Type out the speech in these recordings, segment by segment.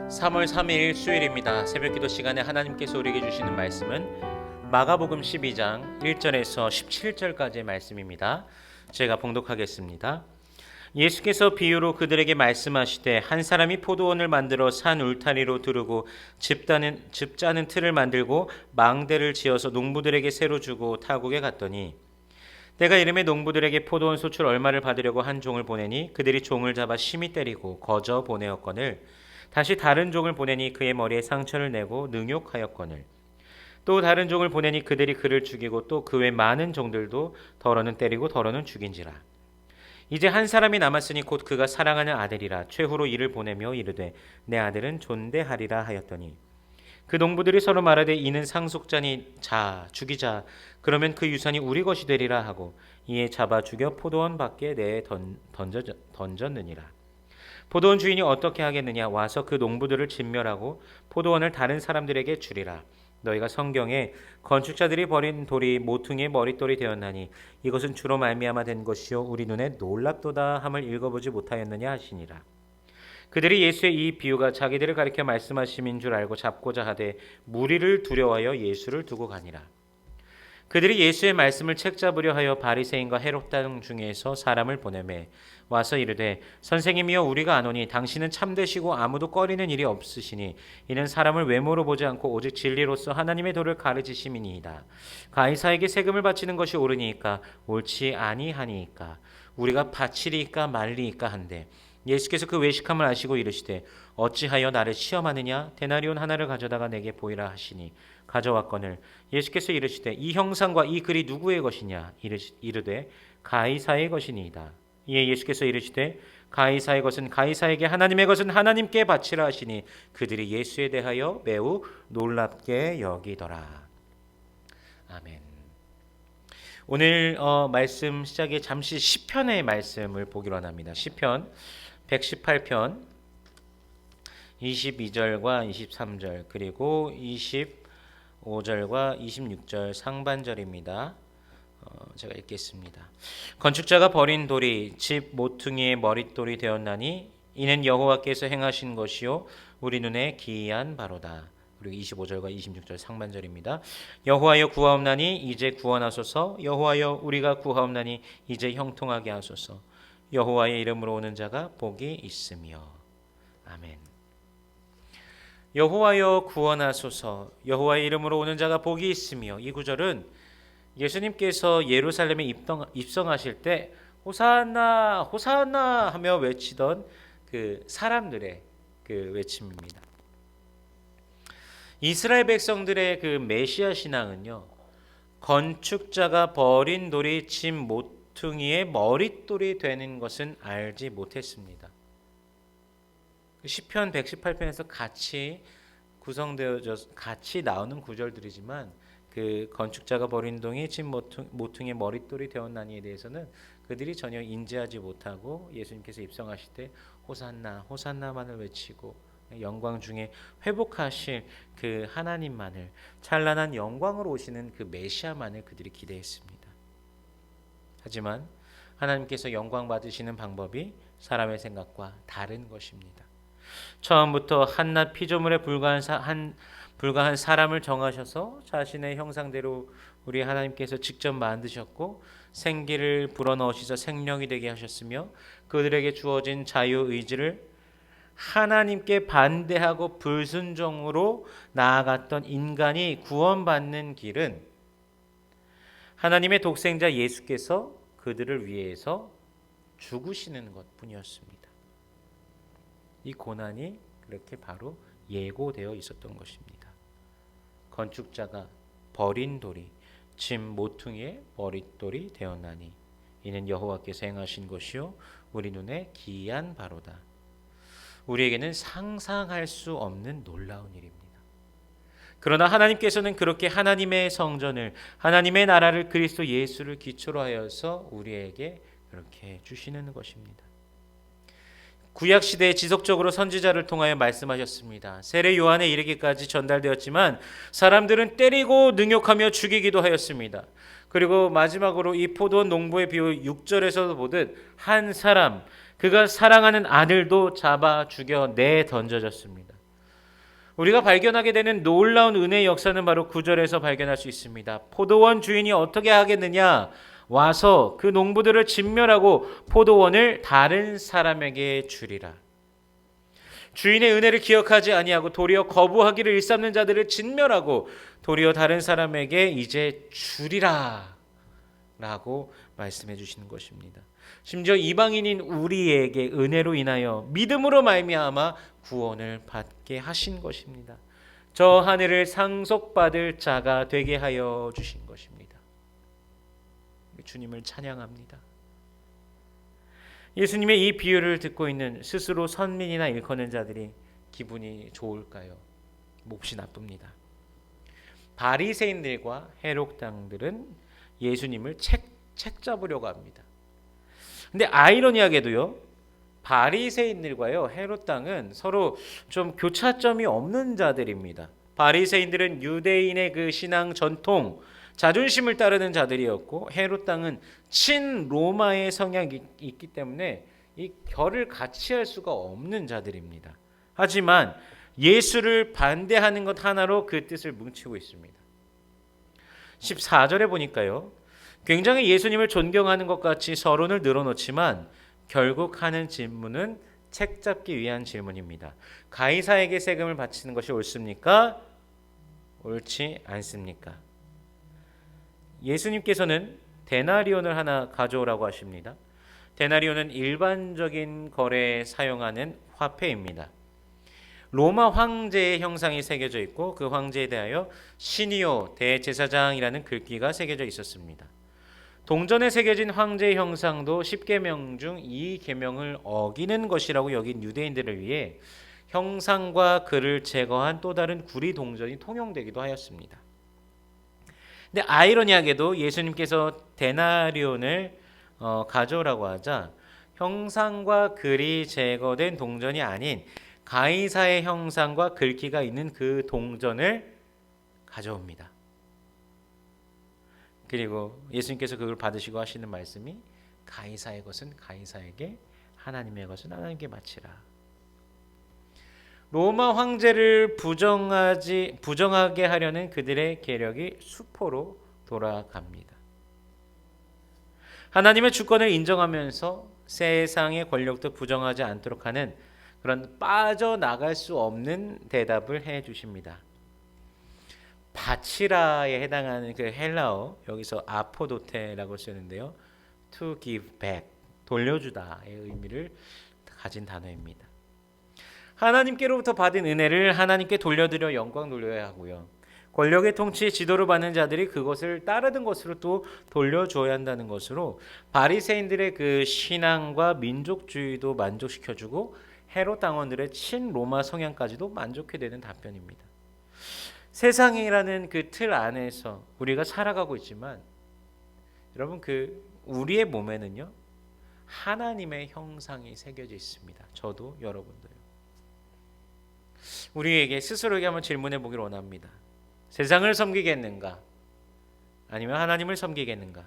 3월 3일 수요일입니다. 새벽기도 시간에 하나님께서 우리에게 주시는 말씀은 마가복음 12장 1절에서 17절까지의 말씀입니다. 제가 봉독하겠습니다. 예수께서 비유로 그들에게 말씀하시되 한 사람이 포도원을 만들어 산 울타리로 두르고 집 짜는 틀을 만들고 망대를 지어서 농부들에게 새로 주고 타국에 갔더니 때가 이름에 농부들에게 포도원 소출 얼마를 받으려고 한 종을 보내니 그들이 종을 잡아 심히 때리고 거저 보내었거늘 다시 다른 종을 보내니 그의 머리에 상처를 내고 능욕하였거늘 또 다른 종을 보내니 그들이 그를 죽이고 또 그 외 많은 종들도 더러는 때리고 더러는 죽인지라. 이제 한 사람이 남았으니 곧 그가 사랑하는 아들이라. 최후로 이를 보내며 이르되 내 아들은 존대하리라 하였더니 그 농부들이 서로 말하되 이는 상속자니 자 죽이자. 그러면 그 유산이 우리 것이 되리라 하고 이에 잡아 죽여 포도원 밖에 내에 던졌느니라. 포도원 주인이 어떻게 하겠느냐? 와서 그 농부들을 진멸하고 포도원을 다른 사람들에게 주리라. 너희가 성경에 건축자들이 버린 돌이 모퉁이의 머릿돌이 되었나니 이것은 주로 말미암아 된 것이요 우리 눈에 놀랍도다 함을 읽어보지 못하였느냐 하시니라. 그들이 예수의 이 비유가 자기들을 가리켜 말씀하심인 줄 알고 잡고자 하되 무리를 두려워하여 예수를 두고 가니라. 그들이 예수의 말씀을 책잡으려 하여 바리새인과 헤롯 당 중에서 사람을 보내매 와서 이르되 선생님이여 우리가 아노니 당신은 참되시고 아무도 꺼리는 일이 없으시니 이는 사람을 외모로 보지 않고 오직 진리로서 하나님의 도를 가르치심이니이다. 가이사에게 세금을 바치는 것이 옳으니까 옳지 아니하니까 우리가 바치리이까 말리이까 한데 예수께서 그 외식함을 아시고 이르시되 어찌하여 나를 시험하느냐? 데나리온 하나를 가져다가 내게 보이라 하시니 가져왔거늘 예수께서 이르시되 이 형상과 이 글이 누구의 것이냐? 이르되 가이사의 것이니이다. 이에 예수께서 이르시되 가이사의 것은 가이사에게 하나님의 것은 하나님께 바치라 하시니 그들이 예수에 대하여 매우 놀랍게 여기더라. 아멘. 오늘 말씀 시작에 잠시 시편의 말씀을 보기로 합니다. 시편 118편 22절과 23절 그리고 25절과 26절 상반절입니다. 제가 읽겠습니다. 건축자가 버린 돌이 집 모퉁이의 머릿돌이 되었나니 이는 여호와께서 행하신 것이요 우리 눈에 기이한 바로다. 그리고 25절과 26절 상반절입니다. 여호와여 구하옵나니 이제 구원하소서. 여호와여 우리가 구하옵나니 이제 형통하게 하소서. 여호와의 이름으로 오는 자가 복이 있으며. 아멘. 여호와여 구원하소서. 여호와의 이름으로 오는 자가 복이 있으며. 이 구절은 예수님께서 예루살렘에 입성하실 때 호산나 호산나 하며 외치던 그 사람들의 그 외침입니다. 이스라엘 백성들의 그 메시아 신앙은요, 건축자가 버린 돌이 집 모퉁이의 머릿돌이 되는 것은 알지 못했습니다. 시편 118편에서 같이 구성되어져 같이 나오는 구절들이지만 그 건축자가 버린 돌이 집 모퉁이의 머릿돌이 되었나니에 대해서는 그들이 전혀 인지하지 못하고 예수님께서 입성하실 때 호산나 호산나만을 외치고 영광 중에 회복하실 그 하나님만을 찬란한 영광으로 오시는 그 메시아만을 그들이 기대했습니다. 하지만 하나님께서 영광 받으시는 방법이 사람의 생각과 다른 것입니다. 처음부터 한낱 피조물에 불과한 사람을 정하셔서 자신의 형상대로 우리 하나님께서 직접 만드셨고 생기를 불어넣으시사 생명이 되게 하셨으며 그들에게 주어진 자유의지를 하나님께 반대하고 불순종으로 나아갔던 인간이 구원받는 길은 하나님의 독생자 예수께서 그들을 위해서 죽으시는 것뿐이었습니다. 이 고난이 그렇게 바로 예고되어 있었던 것입니다. 건축자가 버린 돌이 집 모퉁이의 머릿돌이 되었나니 이는 여호와께서 행하신 것이요 우리 눈에 기이한 바로다. 우리에게는 상상할 수 없는 놀라운 일입니다. 그러나 하나님께서는 그렇게 하나님의 성전을 하나님의 나라를 그리스도 예수를 기초로 하여서 우리에게 그렇게 주시는 것입니다. 구약 시대에 지속적으로 선지자를 통하여 말씀하셨습니다. 세례 요한에 이르기까지 전달되었지만 사람들은 때리고 능욕하며 죽이기도 하였습니다. 그리고 마지막으로 이 포도원 농부의 비유 6절에서도 보듯 한 사람 그가 사랑하는 아들도 잡아 죽여 내 던져졌습니다. 우리가 발견하게 되는 놀라운 은혜의 역사는 바로 9절에서 발견할 수 있습니다. 포도원 주인이 어떻게 하겠느냐? 와서 그 농부들을 진멸하고 포도원을 다른 사람에게 주리라. 주인의 은혜를 기억하지 아니하고 도리어 거부하기를 일삼는 자들을 진멸하고 도리어 다른 사람에게 이제 주리라 라고 말씀해 주시는 것입니다. 심지어 이방인인 우리에게 은혜로 인하여 믿음으로 말미암아 구원을 받게 하신 것입니다. 저 하늘을 상속받을 자가 되게 하여 주신 것입니다. 주님을 찬양합니다. 예수님의 이 비유를 듣고 있는 스스로 선민이나 일컫는 자들이 기분이 좋을까요? 몹시 나쁩니다. 바리새인들과 헤롯당들은 예수님을 책 잡으려고 합니다. 근데 아이러니하게도요, 바리새인들과요 헤롯당은 서로 좀 교차점이 없는 자들입니다. 바리새인들은 유대인의 그 신앙 전통, 자존심을 따르는 자들이었고 헤롯당은 친로마의 성향이 있기 때문에 이 결을 같이 할 수가 없는 자들입니다. 하지만 예수를 반대하는 것 하나로 그 뜻을 뭉치고 있습니다. 14절에 보니까요, 굉장히 예수님을 존경하는 것 같이 서론을 늘어놓지만 결국 하는 질문은 책 잡기 위한 질문입니다. 가이사에게 세금을 바치는 것이 옳습니까? 옳지 않습니까? 예수님께서는 데나리온을 하나 가져오라고 하십니다. 데나리온은 일반적인 거래에 사용하는 화폐입니다. 로마 황제의 형상이 새겨져 있고 그 황제에 대하여 시니오 대제사장이라는 글귀가 새겨져 있었습니다. 동전에 새겨진 황제의 형상도 10계명 중 2계명을 어기는 것이라고 여긴 유대인들을 위해 형상과 글을 제거한 또 다른 구리 동전이 통용되기도 하였습니다. 근데 아이러니하게도 예수님께서 데나리온을 가져오라고 하자 형상과 글이 제거된 동전이 아닌 가이사의 형상과 글귀가 있는 그 동전을 가져옵니다. 그리고 예수님께서 그걸 받으시고 하시는 말씀이 가이사의 것은 가이사에게, 하나님의 것은 하나님께 바치라. 로마 황제를 부정하게 하려는 그들의 계략이 수포로 돌아갑니다. 하나님의 주권을 인정하면서 세상의 권력도 부정하지 않도록 하는 그런 빠져나갈 수 없는 대답을 해 주십니다. 바치라에 해당하는 그 헬라어, 여기서 아포도테라고 쓰는데요, to give back, 돌려주다의 의미를 가진 단어입니다. 하나님께로부터 받은 은혜를 하나님께 돌려드려 영광 돌려야 하고요, 권력의 통치, 지도를 받는 자들이 그것을 따르는 것으로 또 돌려줘야 한다는 것으로 바리새인들의 그 신앙과 민족주의도 만족시켜주고 헤롯 당원들의 친로마 성향까지도 만족해 되는 답변입니다. 세상이라는 그 틀 안에서 우리가 살아가고 있지만 여러분, 그 우리의 몸에는요 하나님의 형상이 새겨져 있습니다. 저도 여러분도요. 우리에게 스스로에게 한번 질문해 보기를 원합니다. 세상을 섬기겠는가? 아니면 하나님을 섬기겠는가?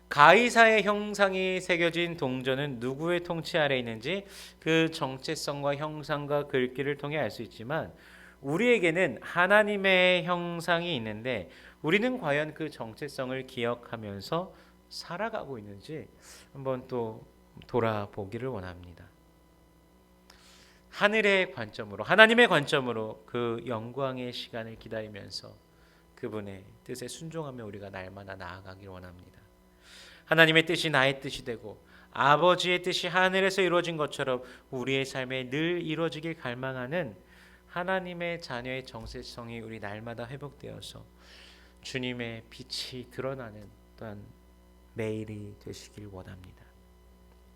가이사의 형상이 새겨진 동전은 누구의 통치 아래 있는지 그 정체성과 형상과 글귀를 통해 알 수 있지만 우리에게는 하나님의 형상이 있는데 우리는 과연 그 정체성을 기억하면서 살아가고 있는지 한번 또 돌아보기를 원합니다. 하늘의 관점으로, 하나님의 관점으로 그 영광의 시간을 기다리면서 그분의 뜻에 순종하며 우리가 날마다 나아가길 원합니다. 하나님의 뜻이 나의 뜻이 되고 아버지의 뜻이 하늘에서 이루어진 것처럼 우리의 삶에 늘 이루어지길 갈망하는 하나님의 자녀의 정체성이 우리 날마다 회복되어서 주님의 빛이 드러나는 또한 매일이 되시길 원합니다.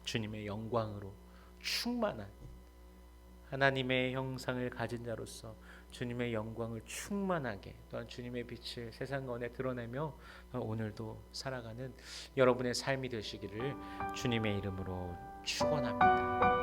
주님의 영광으로 충만한 하나님의 형상을 가진 자로서 주님의 영광을 충만하게, 또한 주님의 빛을 세상 가운데 드러내며 오늘도 살아가는 여러분의 삶이 되시기를 주님의 이름으로 축원합니다.